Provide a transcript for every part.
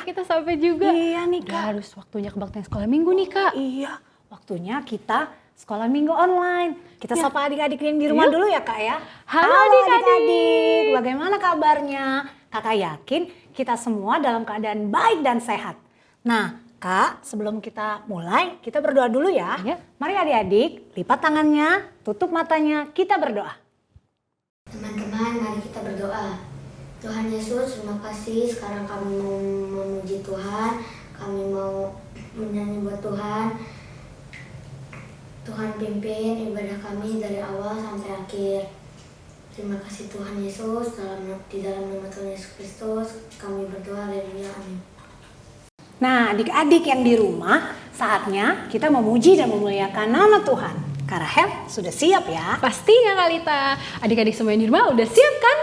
kita sampai juga. Iya nih Udah Kak. harus waktunya kebaktian sekolah minggu nih Kak. Iya, waktunya kita sekolah minggu online. Kita sapa adik-adik yang di rumah Yuk. dulu ya Kak ya. Halo adik-adik, bagaimana kabarnya? Kakak yakin kita semua dalam keadaan baik dan sehat. Nah Kak, sebelum kita mulai, kita berdoa dulu ya. Iya. Mari adik-adik, lipat tangannya, tutup matanya, kita berdoa. Teman-teman, mari kita berdoa. Tuhan Yesus, terima kasih. Sekarang kami mau memuji Tuhan, kami mau menyanyi buat Tuhan. Tuhan pimpin ibadah kami dari awal sampai akhir. Terima kasih Tuhan Yesus, di dalam nama Tuhan Yesus Kristus kami berdoa, haleluya, amin. Nah adik-adik yang di rumah, saatnya kita memuji dan memuliakan nama Tuhan. Kak Rahel sudah siap ya? Pastinya Kak Lita. Adik-adik semua yang di rumah udah siap kan?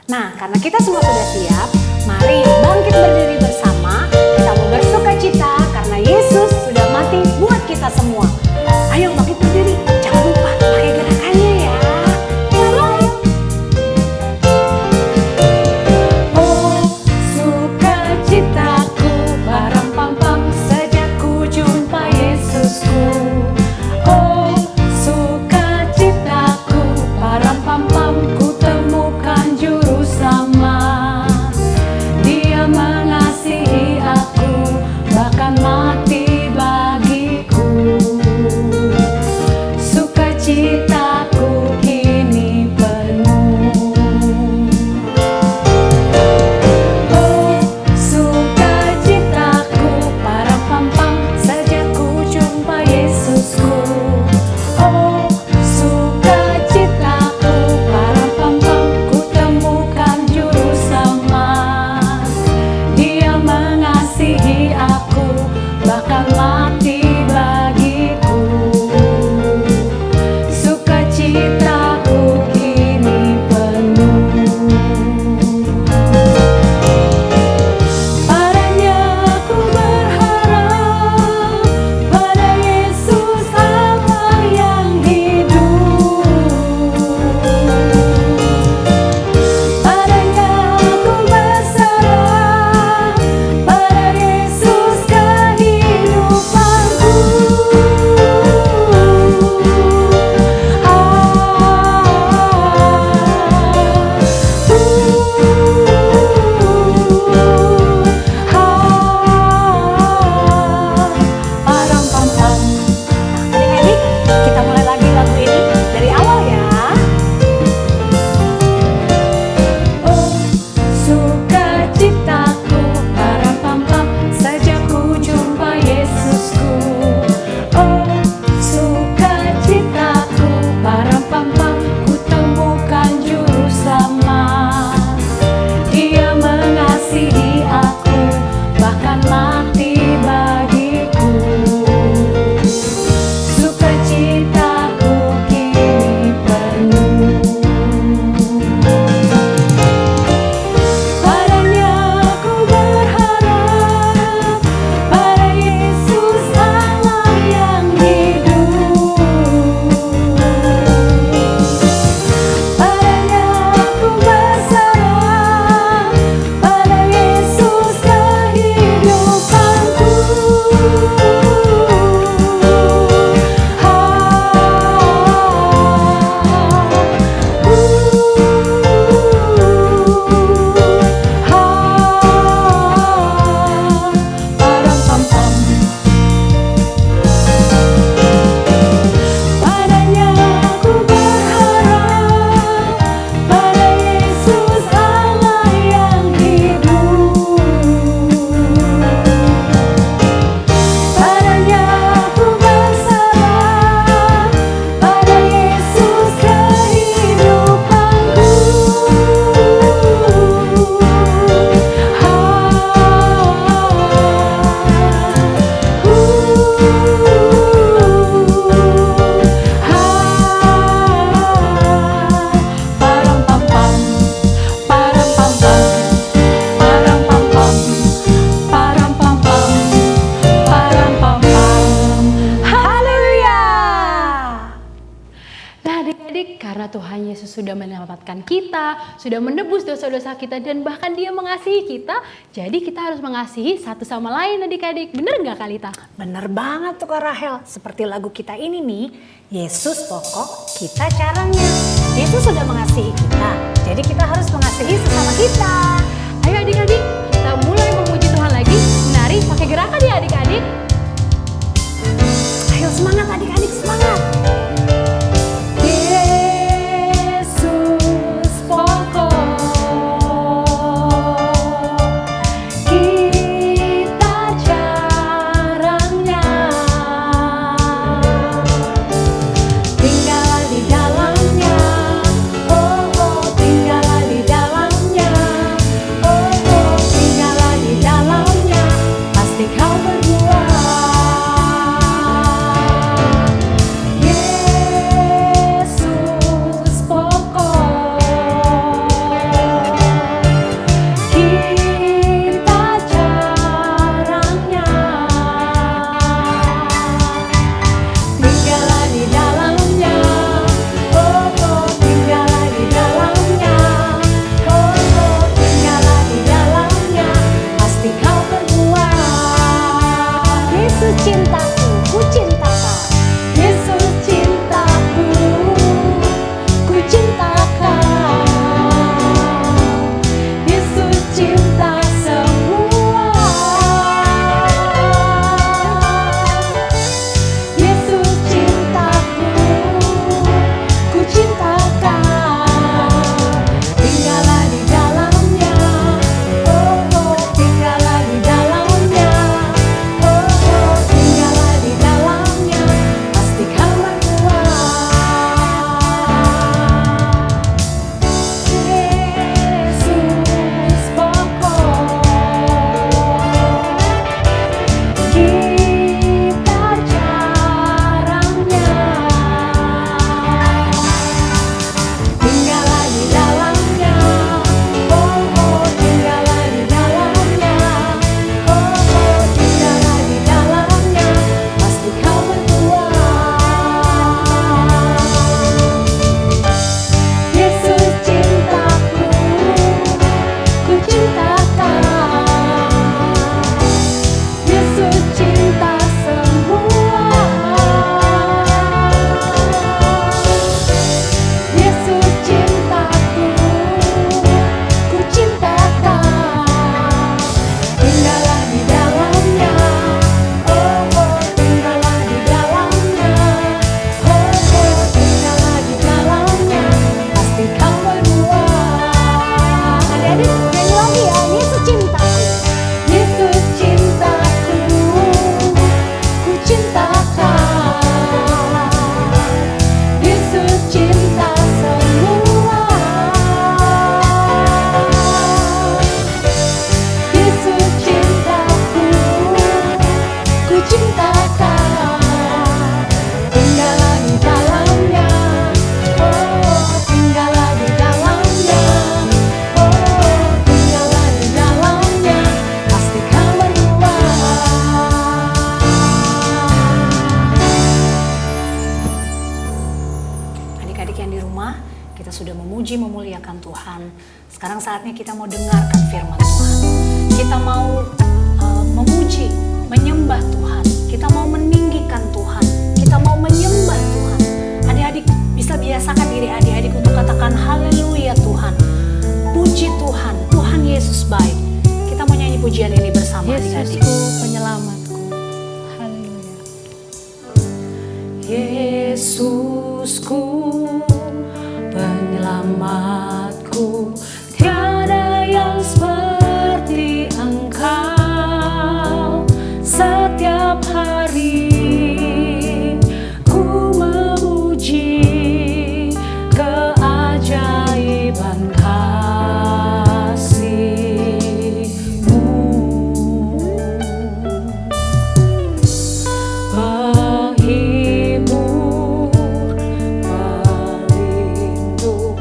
Nah, karena kita semua sudah siap, mari bangkit berdiri bersama. Kita mau bersuka cita karena Yesus sudah mati buat kita semua. Ayo bangkit berdiri, jangan lupa pakai gerakannya ya. Ayo. Oh, sukacitaku, param-pam-pam, sejak ku jumpa Yesusku. Oh, sukacitaku, param-pam-pam, ku temukan juru selamat. Dia mengasihi sudah menyelamatkan kita, sudah menebus dosa-dosa kita, dan bahkan Dia mengasihi kita. Jadi kita harus mengasihi satu sama lain adik-adik. Bener gak Kalita? Bener banget tuh Kak Rahel. Seperti lagu kita ini nih, Yesus pokok, kita caranya. Yesus sudah mengasihi kita, jadi kita harus mengasihi sesama kita. Ayo adik-adik, kita mulai memuji Tuhan lagi. Menari pakai gerakan ya adik-adik. Ayo semangat adik-adik, semangat. Yesus pokok, kita caranya. Tinggallah di dalamnya, oh oh, tinggallah di dalamnya, oh oh, tinggallah di dalamnya, pasti kau berbuah. Yesus pokok, kita caranya. Tinggallah di dalamnya, oh oh, tinggallah di dalamnya, oh oh, tinggallah di dalamnya, pasti kau berbuah. Yesus cintaku, ku cinta kau. Yesus cintaku, ku cinta kau. Yesus cinta semua. Yesus cintaku, ku cinta kau. Tinggallah di dalamnya, oh oh, tinggallah di dalamnya, oh oh, tinggallah di dalamnya, pasti kau berbuah. Yesus pokok, kita caranya. Tinggallah di dalamnya, oh oh, tinggallah di dalamnya, oh oh, tinggallah di dalamnya, pasti kau berbuah. Yesus cintaku, ku cinta kau. Yesus cinta semua. Yesus cintaku, ku cinta kau. Tinggallah di dalamnya, oh oh, tinggallah di dalamnya, oh oh, tinggallah di dalamnya, pasti kau berbuah. Adik-adik nyanyi lagi ya, Yesus cintaku. Yesus cintaku, ku cinta kau. Yesus cinta semua. Yesus cintaku, ku cinta kau. Tinggallah di dalamnya, oh tinggallah di dalamnya, oh tinggallah di dalamnya, pasti kau berbuah. Adik-adik yang di rumah, kita sudah memuji memuliakan Tuhan. Sekarang saatnya kita mau dengarkan firman Tuhan. Kita mau memuji, menyembah Tuhan. Kita mau meninggikan Tuhan. Kita mau menyembah Tuhan. Adik-adik bisa biasakan diri adik-adik untuk katakan haleluya Tuhan. Puji Tuhan, Tuhan Yesus baik. Kita mau nyanyi pujian ini bersama adik-adik. Yesusku penyelamatku. Haleluya. Yesusku penyelamatku, tiada yang seperti Engkau. Setiap hari ku memuji keajaiban kasih-Mu. Penghibur, pelindung,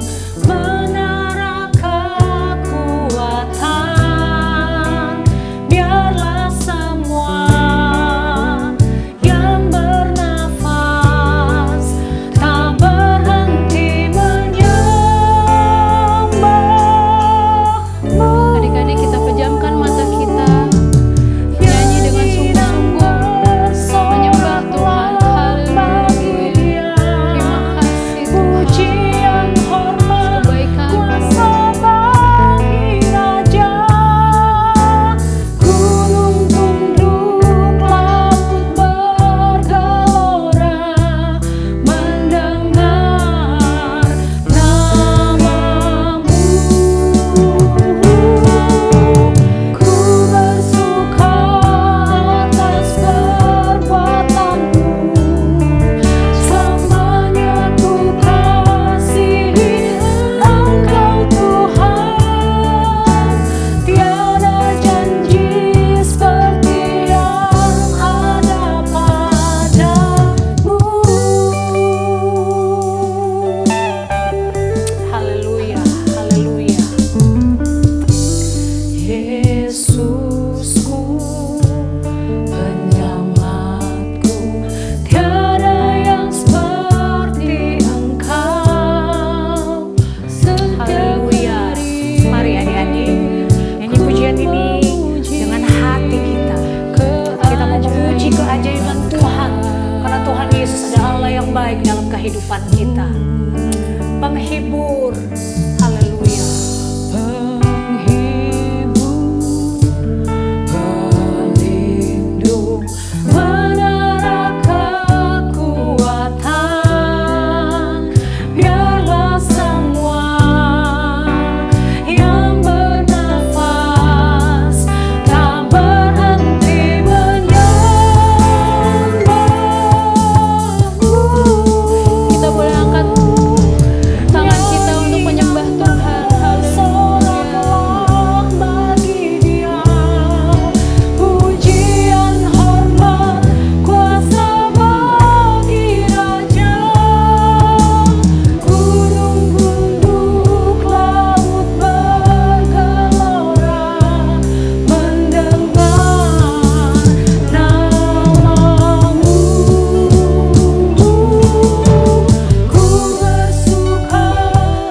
baik dalam kehidupan kita. Penghibur, haleluya. Pelindung, menara kekuatan, biarlah semua yang bernafas tak berhenti menyembah-Mu. Kita boleh angkat tangan kita untuk menyembah Tuhan. Soraklah bagi Dia pujian, hormat, kuasa bagi Raja. Gunung gunduk, laut bergelora mendengar nama-Mu. Ku bersuka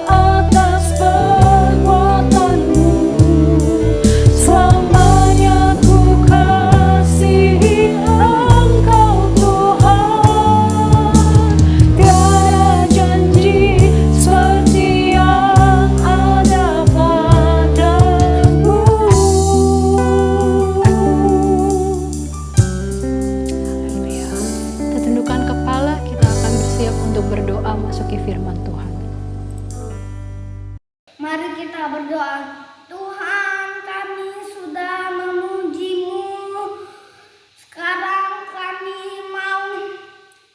atas perbuatan-Mu, selamanya ku kasihi Engkau Tuhan. Tiada janji seperti yang ada padamu. Haleluya. Kita tundukkan kepala, kita akan bersiap untuk berdoa masuki firman Tuhan. Mari kita berdoa. Tuhan, kami sudah memuji-Mu. Sekarang kami mau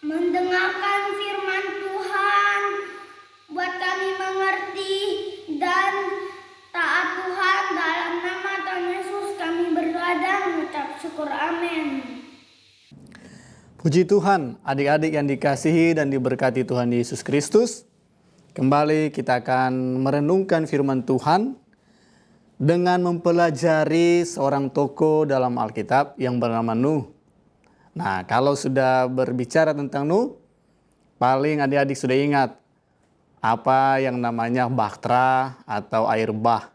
mendengarkan firman Tuhan. Buat kami mengerti dan taat Tuhan. Dalam nama Tuhan Yesus kami berdoa dan mengucap syukur. Amin. Puji Tuhan, adik-adik yang dikasihi dan diberkati Tuhan Yesus Kristus. Kembali kita akan merenungkan firman Tuhan dengan mempelajari seorang tokoh dalam Alkitab yang bernama Nuh. Nah, kalau sudah berbicara tentang Nuh, paling adik-adik sudah ingat apa yang namanya bahtera atau air bah.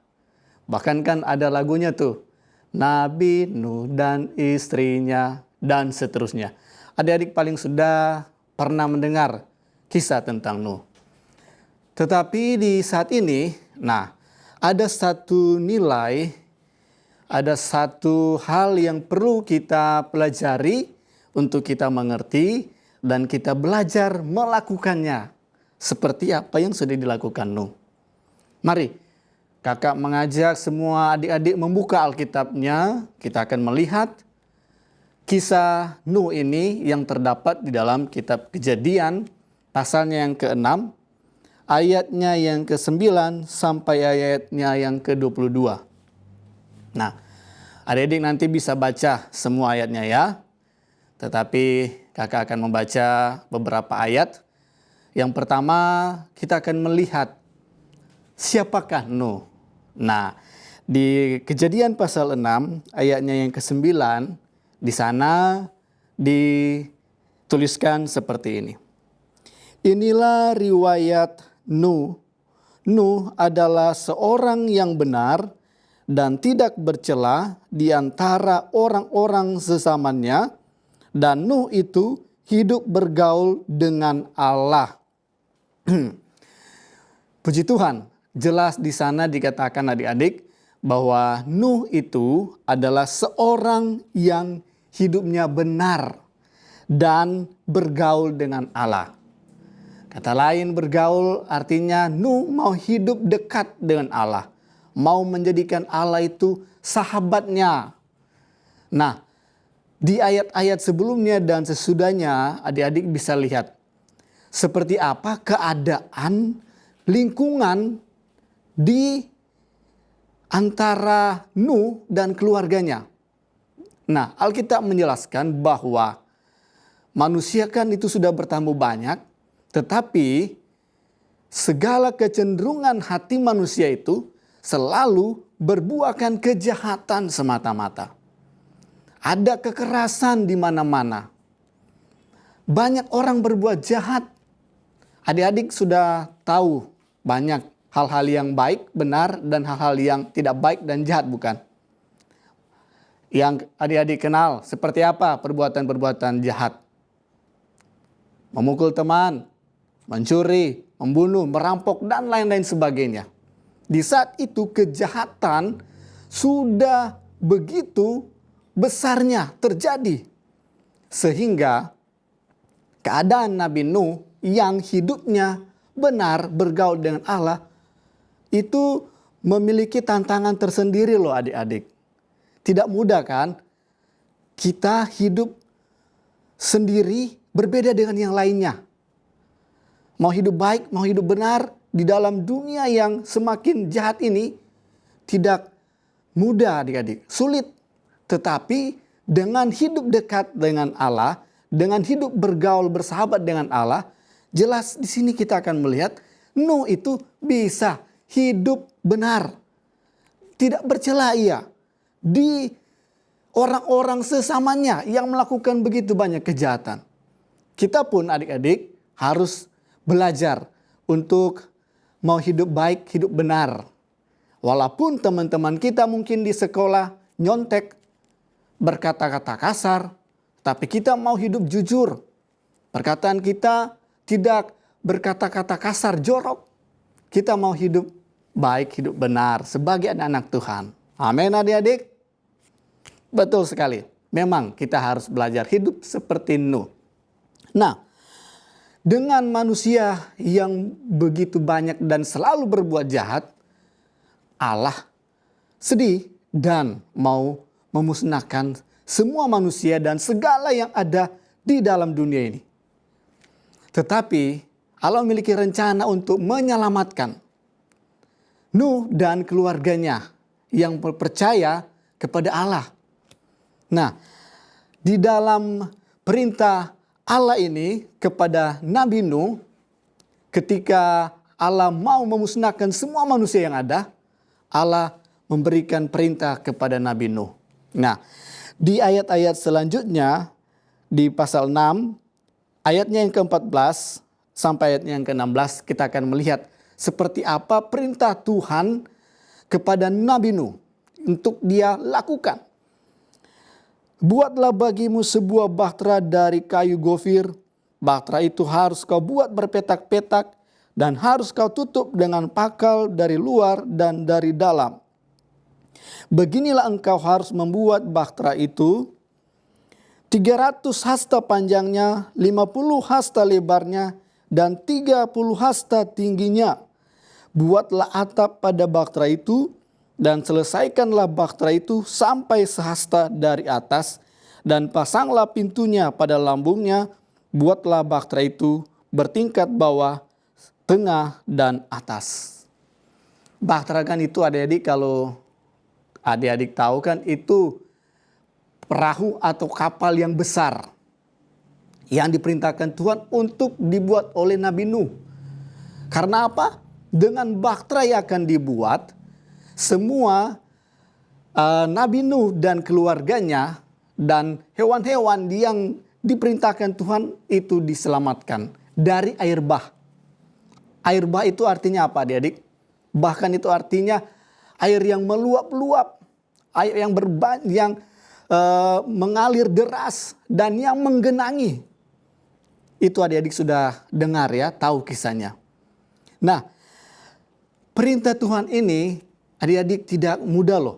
Bahkan kan ada lagunya tuh, Nabi Nuh dan istrinya dan seterusnya. Adik-adik paling sudah pernah mendengar kisah tentang Nuh. Tetapi di saat ini, nah, ada satu nilai, ada satu hal yang perlu kita pelajari untuk kita mengerti dan kita belajar melakukannya. Seperti apa yang sudah dilakukan Nuh. Mari, kakak mengajak semua adik-adik membuka Alkitabnya. Kita akan melihat kisah Nuh ini yang terdapat di dalam kitab Kejadian, pasalnya yang ke-6, ayatnya yang ke-9 sampai ayatnya yang ke-22. Nah, adik-adik nanti bisa baca semua ayatnya ya. Tetapi kakak akan membaca beberapa ayat. Yang pertama, kita akan melihat siapakah Nuh. Nah, di Kejadian pasal 6 ayatnya yang ke-9, di sana dituliskan seperti ini. Inilah riwayat Nuh. Nuh adalah seorang yang benar dan tidak bercela di antara orang-orang sezamannya, dan Nuh itu hidup bergaul dengan Allah. Puji Tuhan, jelas di sana dikatakan adik-adik bahwa Nuh itu adalah seorang yang hidupnya benar dan bergaul dengan Allah. Kata lain, bergaul artinya Nuh mau hidup dekat dengan Allah. Mau menjadikan Allah itu sahabatnya. Nah, di ayat-ayat sebelumnya dan sesudahnya adik-adik bisa lihat seperti apa keadaan lingkungan di antara Nuh dan keluarganya. Nah, Alkitab menjelaskan bahwa manusia kan itu sudah bertambah banyak, tetapi segala kecenderungan hati manusia itu selalu berbuahkan kejahatan semata-mata. Ada kekerasan di mana-mana. Banyak orang berbuat jahat. Adik-adik sudah tahu banyak hal-hal yang baik, benar, dan hal-hal yang tidak baik dan jahat, bukan? Yang adik-adik kenal seperti apa perbuatan-perbuatan jahat? memukul teman, mencuri, membunuh, merampok, dan lain-lain sebagainya. Di saat itu kejahatan sudah begitu besarnya terjadi. Sehingga keadaan Nabi Nuh yang hidupnya benar bergaul dengan Allah itu memiliki tantangan tersendiri loh adik-adik. Tidak mudah kan? Kita hidup sendiri berbeda dengan yang lainnya. Mau hidup baik, mau hidup benar di dalam dunia yang semakin jahat ini tidak mudah adik-adik, sulit. Tetapi dengan hidup dekat dengan Allah, dengan hidup bergaul bersahabat dengan Allah, jelas di sini kita akan melihat Nuh itu bisa hidup benar. Tidak bercela ia di orang-orang sesamanya yang melakukan begitu banyak kejahatan. Kita pun adik-adik harus belajar untuk mau hidup baik, hidup benar. Walaupun teman-teman kita mungkin di sekolah nyontek, berkata-kata kasar, tapi kita mau hidup jujur. Perkataan kita tidak berkata-kata kasar, jorok. Kita mau hidup baik, hidup benar sebagai anak-anak Tuhan. Amin adik-adik. Betul sekali. Memang kita harus belajar hidup seperti Nuh. Nah, dengan manusia yang begitu banyak dan selalu berbuat jahat, Allah sedih dan mau memusnahkan semua manusia dan segala yang ada di dalam dunia ini. Tetapi Allah memiliki rencana untuk menyelamatkan Nuh dan keluarganya yang percaya kepada Allah. Nah, di dalam perintah Allah ini kepada Nabi Nuh, ketika Allah mau memusnahkan semua manusia yang ada, Allah memberikan perintah kepada Nabi Nuh. Nah, di ayat-ayat selanjutnya, di pasal 6, ayatnya yang ke-14 sampai ayatnya yang ke-16, kita akan melihat seperti apa perintah Tuhan kepada Nabi Nuh untuk dia lakukan. Buatlah bagimu sebuah bahtera dari kayu gofir. Bahtera itu harus kau buat berpetak-petak dan harus kau tutup dengan pakal dari luar dan dari dalam. Beginilah engkau harus membuat bahtera itu, 300 hasta panjangnya, 50 hasta lebarnya, dan 30 hasta tingginya. Buatlah atap pada bahtera itu, dan selesaikanlah bahtera itu sampai sehasta dari atas, dan pasanglah pintunya pada lambungnya. Buatlah bahtera itu bertingkat bawah, tengah, dan atas. Bahtera kan itu adik-adik, kalau adik-adik tahu kan itu perahu atau kapal yang besar yang diperintahkan Tuhan untuk dibuat oleh Nabi Nuh. Karena apa? Dengan bahtera yang akan dibuat, semua Nabi Nuh dan keluarganya dan hewan-hewan yang diperintahkan Tuhan itu diselamatkan dari air bah. Air bah itu artinya apa adik-adik? Bahkan itu artinya air yang meluap-luap, air yang mengalir deras dan yang menggenangi. Itu adik-adik sudah dengar ya, tahu kisahnya. Nah, perintah Tuhan ini adik-adik tidak mudah loh.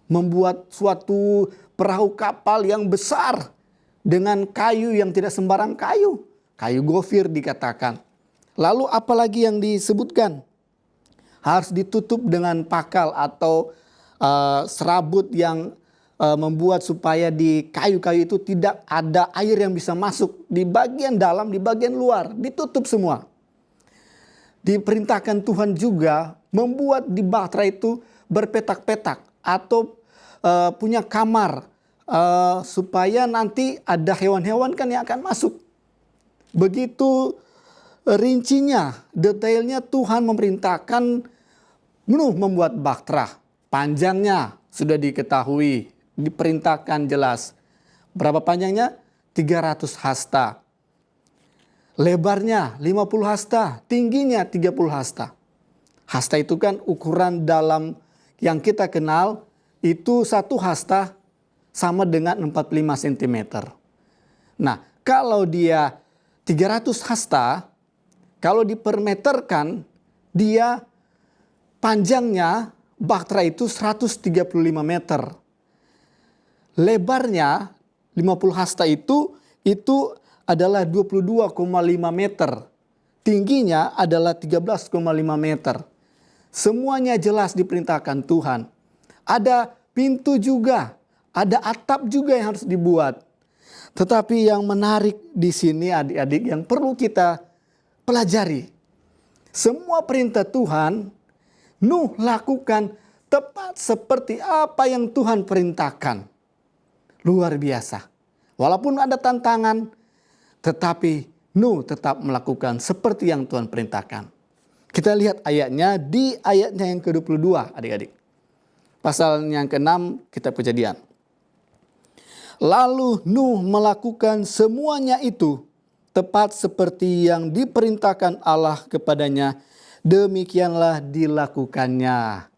Membuat suatu perahu kapal yang besar dengan kayu yang tidak sembarang kayu. Kayu gofir dikatakan. Lalu apalagi yang disebutkan? Harus ditutup dengan pakal atau serabut yang membuat supaya di kayu-kayu itu tidak ada air yang bisa masuk. Di bagian dalam, di bagian luar, ditutup semua. Diperintahkan Tuhan juga membuat di bahtera itu berpetak-petak atau punya kamar supaya nanti ada hewan-hewan kan yang akan masuk. Begitu rincinya, detailnya Tuhan memerintahkan Nuh membuat bahtera. Panjangnya sudah diketahui, diperintahkan jelas. Berapa panjangnya? 300 hasta. Lebarnya 50 hasta, tingginya 30 hasta. Hasta itu kan ukuran dalam yang kita kenal, itu 1 hasta sama dengan 45 cm. Nah, kalau dia 300 hasta, kalau dipermeterkan, dia panjangnya bahtera itu 135 meter. Lebarnya 50 hasta itu adalah 22,5 meter. Tingginya adalah 13,5 meter. Semuanya jelas diperintahkan Tuhan. Ada pintu juga, ada atap juga yang harus dibuat. Tetapi yang menarik di sini adik-adik yang perlu kita pelajari. Semua perintah Tuhan, Nuh lakukan tepat seperti apa yang Tuhan perintahkan. Luar biasa. Walaupun ada tantangan, tetapi Nuh tetap melakukan seperti yang Tuhan perintahkan. Kita lihat ayatnya di ayatnya yang ke-22 adik-adik. Pasal yang ke-6 kitab Kejadian. Lalu Nuh melakukan semuanya itu tepat seperti yang diperintahkan Allah kepadanya. Demikianlah dilakukannya.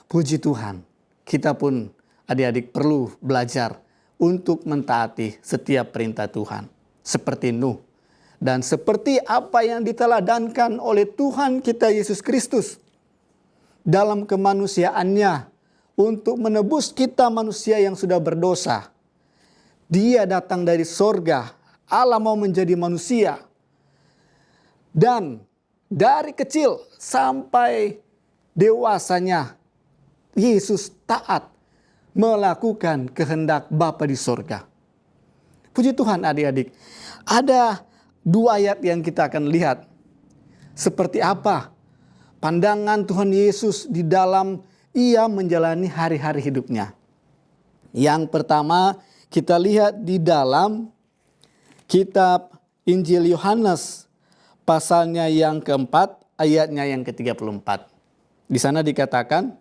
Puji Tuhan, kita pun adik-adik perlu belajar untuk mentaati setiap perintah Tuhan. Seperti Nuh. Dan seperti apa yang diteladankan oleh Tuhan kita Yesus Kristus. Dalam kemanusiaannya untuk menebus kita manusia yang sudah berdosa. Dia datang dari sorga. Allah mau menjadi manusia. Dan dari kecil sampai dewasanya, Yesus taat melakukan kehendak Bapa di sorga. Puji Tuhan adik-adik. Ada 2 ayat yang kita akan lihat. Seperti apa pandangan Tuhan Yesus di dalam ia menjalani hari-hari hidupnya. Yang pertama, kita lihat di dalam kitab Injil Yohanes pasalnya yang keempat, ayatnya yang ke-34. Di sana dikatakan,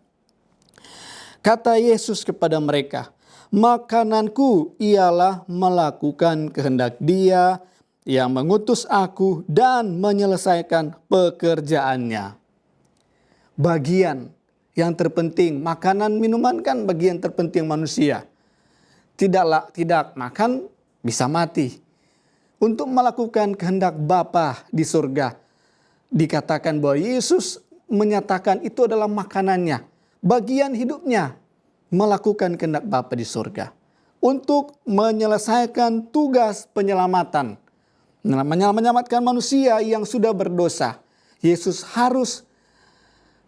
kata Yesus kepada mereka, makananku ialah melakukan kehendak Dia yang mengutus aku dan menyelesaikan pekerjaannya. Bagian yang terpenting, makanan minuman kan bagian terpenting manusia. Tidak makan bisa mati. Untuk melakukan kehendak Bapa di surga. Dikatakan bahwa Yesus menyatakan itu adalah makanannya. Bagian hidupnya melakukan kehendak Bapa di surga. Untuk menyelesaikan tugas penyelamatan. Menyelamatkan manusia yang sudah berdosa. Yesus harus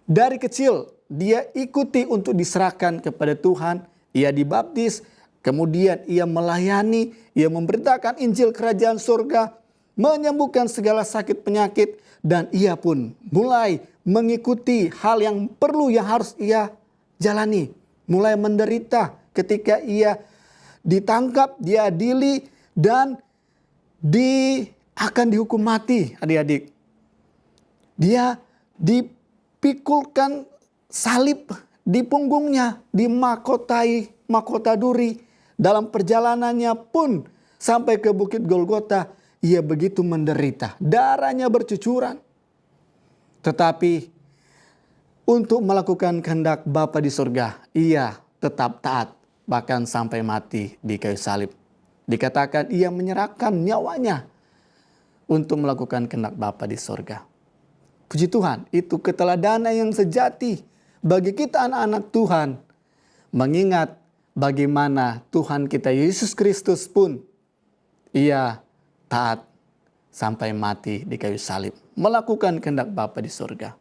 dari kecil dia ikuti untuk diserahkan kepada Tuhan. Ia dibaptis. Kemudian ia melayani, ia memberitakan Injil Kerajaan Surga, menyembuhkan segala sakit penyakit, dan ia pun mulai mengikuti hal yang harus ia jalani. Mulai menderita ketika ia ditangkap, diadili, dan akan dihukum mati adik-adik. Dia dipikulkan salib di punggungnya, dimahkotai mahkota duri. Dalam perjalanannya pun sampai ke Bukit Golgota, ia begitu menderita. Darahnya bercucuran. Tetapi untuk melakukan kehendak Bapa di surga, ia tetap taat. Bahkan sampai mati di kayu salib. Dikatakan ia menyerahkan nyawanya untuk melakukan kehendak Bapa di surga. Puji Tuhan, itu keteladanan yang sejati bagi kita anak-anak Tuhan. Mengingat bagaimana Tuhan kita Yesus Kristus pun ia taat sampai mati di kayu salib. Melakukan kehendak Bapa di surga.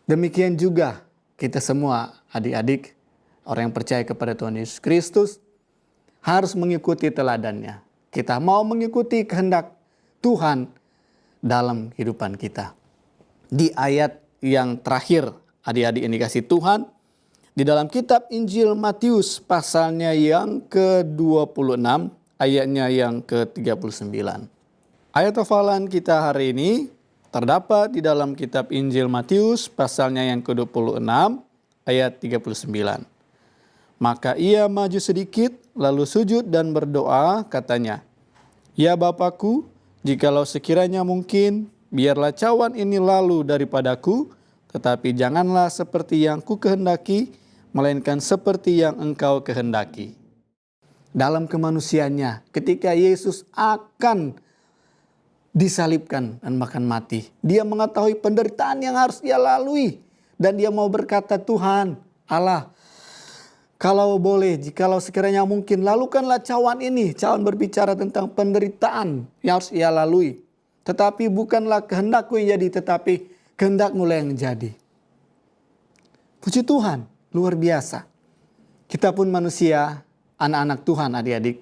Demikian juga kita semua adik-adik, orang yang percaya kepada Tuhan Yesus Kristus, harus mengikuti teladannya. Kita mau mengikuti kehendak Tuhan dalam kehidupan kita. Di ayat yang terakhir, adik-adik yang dikasih Tuhan, di dalam kitab Injil Matius pasalnya yang ke-26, ayatnya yang ke-39. Ayat hafalan kita hari ini terdapat di dalam kitab Injil Matius pasalnya yang ke-26, ayat 39. Maka ia maju sedikit, lalu sujud dan berdoa, katanya, ya Bapakku, jikalau sekiranya mungkin, biarlah cawan ini lalu daripadaku, tetapi janganlah seperti yang ku kehendaki, melainkan seperti yang Engkau kehendaki. Dalam kemanusiaannya, ketika Yesus akan disalibkan dan bahkan mati. Dia mengetahui penderitaan yang harus ia lalui. Dan dia mau berkata, Tuhan Allah, kalau boleh, jikalau sekiranya mungkin, lalukanlah cawan ini. Cawan berbicara tentang penderitaan yang harus ia lalui. Tetapi bukanlah kehendakku yang jadi, tetapi kehendak-Mu yang jadi. Puji Tuhan, luar biasa. Kita pun manusia, anak-anak Tuhan, adik-adik,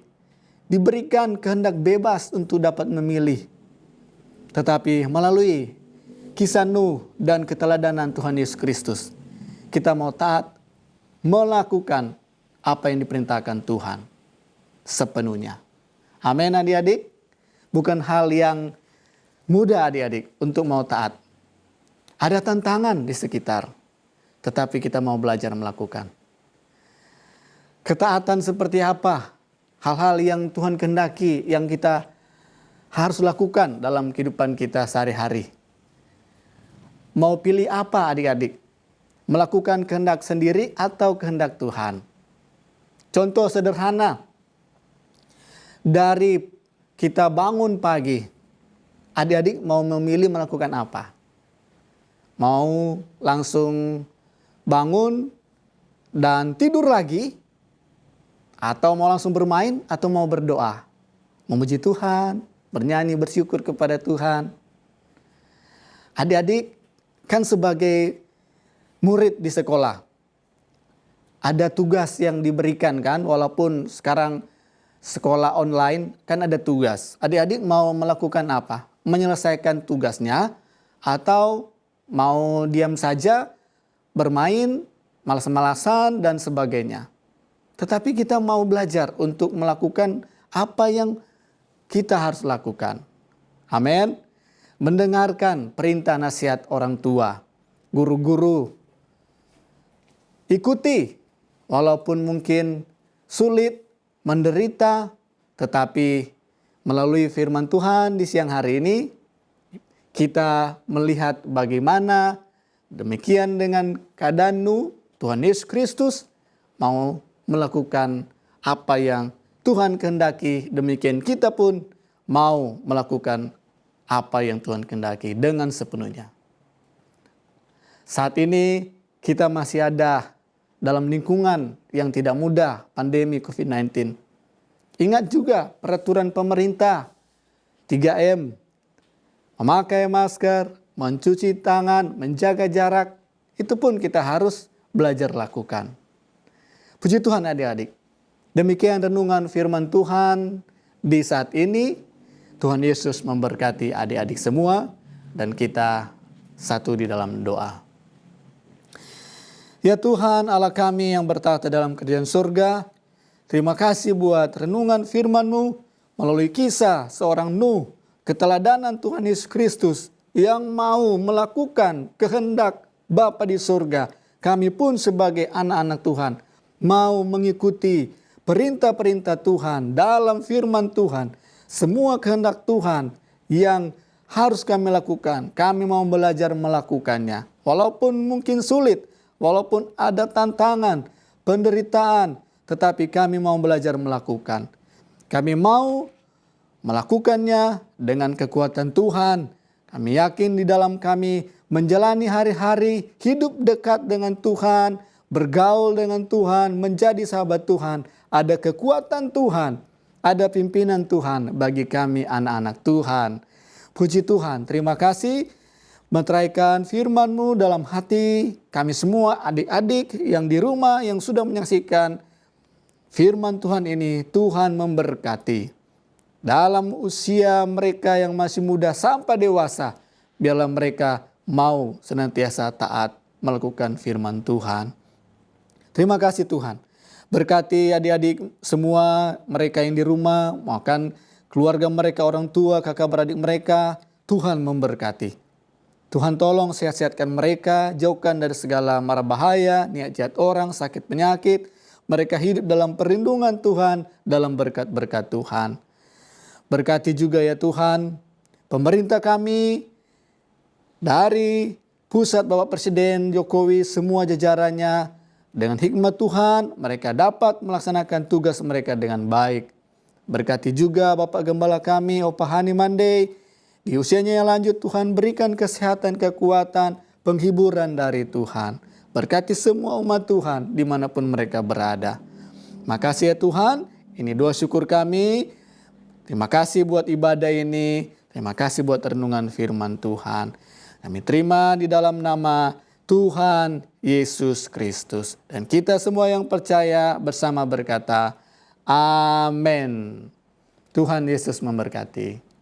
diberikan kehendak bebas untuk dapat memilih. Tetapi melalui kisah Nuh dan keteladanan Tuhan Yesus Kristus, kita mau taat melakukan apa yang diperintahkan Tuhan sepenuhnya. Amin adik-adik. Bukan hal yang mudah adik-adik untuk mau taat. Ada tantangan di sekitar, tetapi kita mau belajar melakukan. Ketaatan seperti apa? Hal-hal yang Tuhan kehendaki yang kita harus lakukan dalam kehidupan kita sehari-hari. Mau pilih apa adik-adik? Melakukan kehendak sendiri atau kehendak Tuhan? Contoh sederhana. Dari kita bangun pagi, adik-adik mau memilih melakukan apa? Mau langsung bangun dan tidur lagi? Atau mau langsung bermain? Atau mau berdoa? Memuji Tuhan, bernyanyi, bersyukur kepada Tuhan. Adik-adik kan sebagai murid di sekolah, ada tugas yang diberikan kan, walaupun sekarang sekolah online kan ada tugas. Adik-adik mau melakukan apa? Menyelesaikan tugasnya atau mau diam saja, bermain, malas-malasan dan sebagainya. Tetapi kita mau belajar untuk melakukan apa yang kita harus lakukan. Amin. Mendengarkan perintah nasihat orang tua, guru-guru. Ikuti, walaupun mungkin sulit, menderita, tetapi melalui firman Tuhan di siang hari ini, kita melihat bagaimana demikian dengan keadaan Nuh, Tuhan Yesus Kristus mau melakukan apa yang Tuhan kehendaki, demikian kita pun mau melakukan apa yang Tuhan kehendaki dengan sepenuhnya. Saat ini kita masih ada dalam lingkungan yang tidak mudah, pandemi COVID-19. Ingat juga peraturan pemerintah 3M, memakai masker, mencuci tangan, menjaga jarak, itu pun kita harus belajar lakukan. Puji Tuhan adik-adik. Demikian renungan firman Tuhan di saat ini. Tuhan Yesus memberkati adik-adik semua dan kita satu di dalam doa. Ya Tuhan Allah kami yang bertahta dalam kerajaan surga, terima kasih buat renungan firman-Mu melalui kisah seorang Nuh, keteladanan Tuhan Yesus Kristus yang mau melakukan kehendak Bapa di surga. Kami pun sebagai anak-anak Tuhan mau mengikuti perintah-perintah Tuhan dalam firman Tuhan. Semua kehendak Tuhan yang harus kami lakukan, kami mau belajar melakukannya. Walaupun mungkin sulit, walaupun ada tantangan, penderitaan, tetapi kami mau belajar melakukan. Kami mau melakukannya dengan kekuatan Tuhan. Kami yakin di dalam kami menjalani hari-hari hidup dekat dengan Tuhan, bergaul dengan Tuhan, menjadi sahabat Tuhan. Ada kekuatan Tuhan, ada pimpinan Tuhan bagi kami anak-anak Tuhan. Puji Tuhan, terima kasih meteraikan firman-Mu dalam hati kami semua adik-adik yang di rumah yang sudah menyaksikan firman Tuhan ini. Tuhan memberkati dalam usia mereka yang masih muda sampai dewasa. Biarlah mereka mau senantiasa taat melakukan firman Tuhan. Terima kasih Tuhan. Berkati adik-adik semua mereka yang di rumah, makan keluarga mereka, orang tua, kakak beradik mereka. Tuhan memberkati. Tuhan tolong sehat-sehatkan mereka, jauhkan dari segala mara bahaya, niat jahat orang, sakit penyakit. Mereka hidup dalam perlindungan Tuhan, dalam berkat-berkat Tuhan. Berkati juga ya Tuhan, pemerintah kami dari pusat Bapak Presiden Jokowi, semua jajarannya, dengan hikmat Tuhan, mereka dapat melaksanakan tugas mereka dengan baik. Berkati juga Bapak Gembala kami, Opa Hani Mandei, Di usianya yang lanjut, Tuhan berikan kesehatan, kekuatan, penghiburan dari Tuhan. Berkati semua umat Tuhan dimanapun mereka berada. Makasih ya Tuhan, ini doa syukur kami. Terima kasih buat ibadah ini. Terima kasih buat renungan firman Tuhan. Kami terima di dalam nama Tuhan Yesus Kristus. Dan kita semua yang percaya bersama berkata, Amin. Tuhan Yesus memberkati.